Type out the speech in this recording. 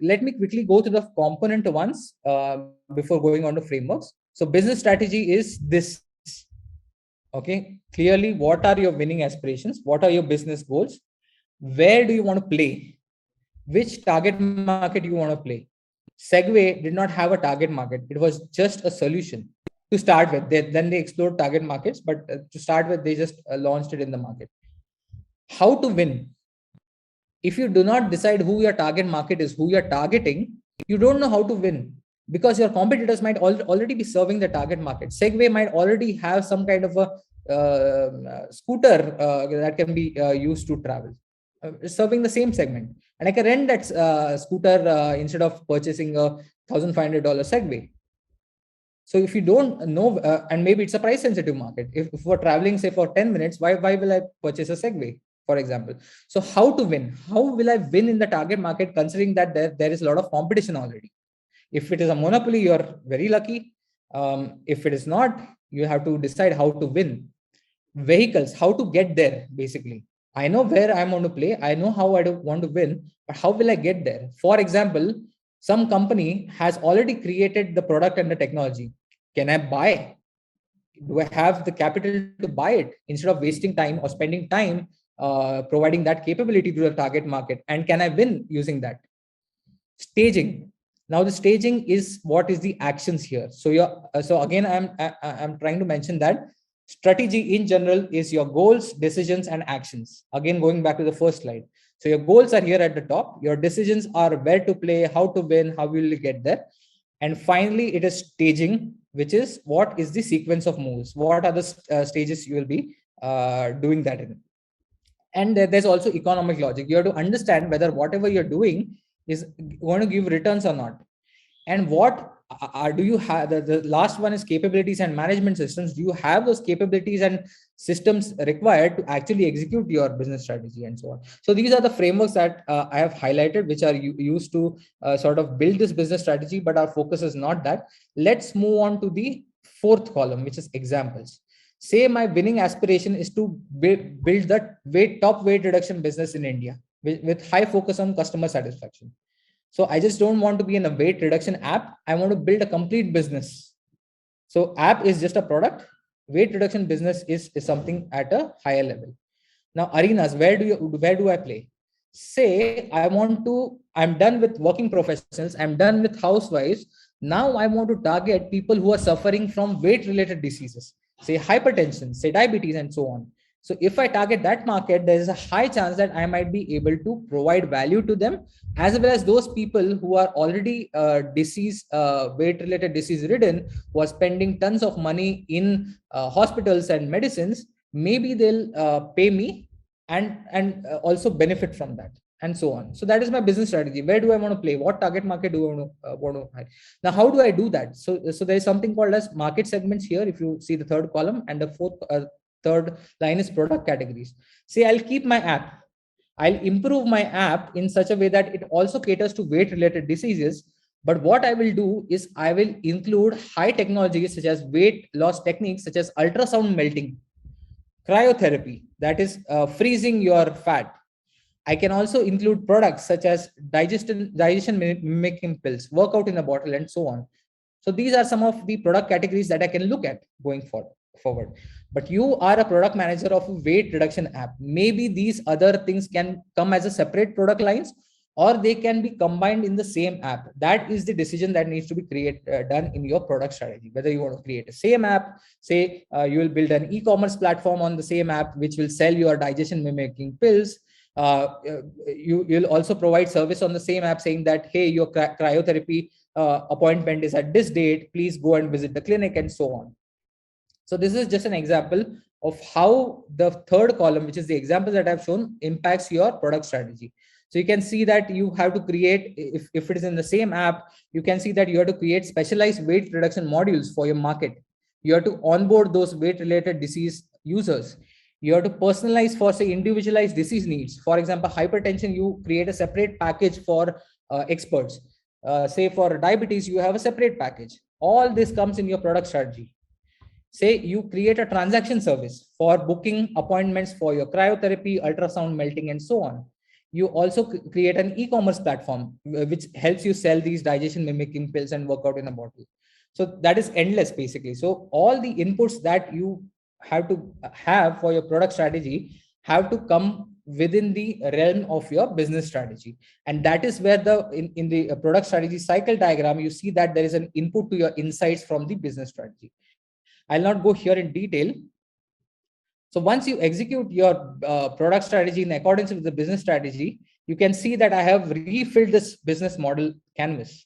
let me quickly go to the component ones before going on to frameworks. So business strategy is this. Okay, clearly, what are your winning aspirations? What are your business goals? Where do you want to play? Which target market you want to play? Segway did not have a target market. It was just a solution to start with. Then they explored target markets, but to start with, they just launched it in the market. How to win? If you do not decide who your target market is, who you're targeting, you don't know how to win, because your competitors might already be serving the target market. Segway might already have some kind of a scooter that can be used to travel, serving the same segment. And I can rent that scooter instead of purchasing a $1,500 Segway. So if you don't know, and maybe it's a price sensitive market. If we're traveling, say, for 10 minutes, why will I purchase a Segway, for example? So how to win? How will I win in the target market, considering that there is a lot of competition already? If it is a monopoly, you're very lucky. If it is not, you have to decide how to win. Vehicles, how to get there, basically. I know where I'm going to play. I know how I want to win, but how will I get there? For example, some company has already created the product and the technology. Can I buy? Do I have the capital to buy it instead of wasting time or spending time providing that capability to the target market? And can I win using that? Staging. Now the staging is what is the actions here. So again, I'm trying to mention that strategy in general is your goals, decisions, and actions. Again, going back to the first slide. So your goals are here at the top. Your decisions are where to play, how to win, how will you get there. And finally, it is staging, which is what is the sequence of moves? What are the stages you will be doing that in? And there's also economic logic. You have to understand whether whatever you're doing is going to give returns or not. And what do you have? The last one is capabilities and management systems. Do you have those capabilities and systems required to actually execute your business strategy, and so on? So these are the frameworks that I have highlighted, which are used to sort of build this business strategy, but our focus is not that. Let's move on to the fourth column, which is examples. Say my winning aspiration is to build the top weight reduction business in India with high focus on customer satisfaction. So I just don't want to be in a weight reduction app. I want to build a complete business. So app is just a product. Weight reduction business is something at a higher level. Now arenas, where do I play? Say I'm done with working professionals. I'm done with housewives. Now I want to target people who are suffering from weight related diseases, say hypertension, say diabetes, and so on. So if I target that market, there is a high chance that I might be able to provide value to them, as well as those people who are already weight-related disease ridden, who are spending tons of money in hospitals and medicines. Maybe they'll pay me and also benefit from that, and so on. So that is my business strategy. Where do I want to play? What target market do I want to hire? Now, how do I do that? So there is something called as market segments here. If you see the third column, and the third line is product categories. Say I'll keep my app. I'll improve my app in such a way that it also caters to weight related diseases. But what I will do is I will include high technologies such as weight loss techniques, such as ultrasound melting, cryotherapy, that is freezing your fat. I can also include products such as digestion mimicking pills, workout in a bottle, and so on. So these are some of the product categories that I can look at going forward. But you are a product manager of a weight reduction app. Maybe these other things can come as a separate product lines, or they can be combined in the same app. That is the decision that needs to be done in your product strategy. Whether you want to create a same app, say you will build an e-commerce platform on the same app, which will sell your digestion mimicking pills. You'll also provide service on the same app saying that, hey, your cryotherapy appointment is at this date, please go and visit the clinic, and so on. So this is just an example of how the third column, which is the example that I've shown, impacts your product strategy. So you can see that you have to create, if it is in the same app, you can see that you have to create specialized weight reduction modules for your market. You have to onboard those weight related disease users. You have to personalize for, say, individualized disease needs. For example, hypertension, you create a separate package for experts. Say for diabetes, you have a separate package. All this comes in your product strategy. Say you create a transaction service for booking appointments for your cryotherapy, ultrasound melting, and so on. you also create an e-commerce platform which helps you sell these digestion mimicking pills and work out in a bottle. So that is endless basically. So all the inputs that you have to have for your product strategy have to come within the realm of your business strategy. And that is where in the product strategy cycle diagram, you see that there is an input to your insights from the business strategy. I'll not go here in detail. So once you execute your product strategy in accordance with the business strategy, you can see that I have refilled this business model canvas.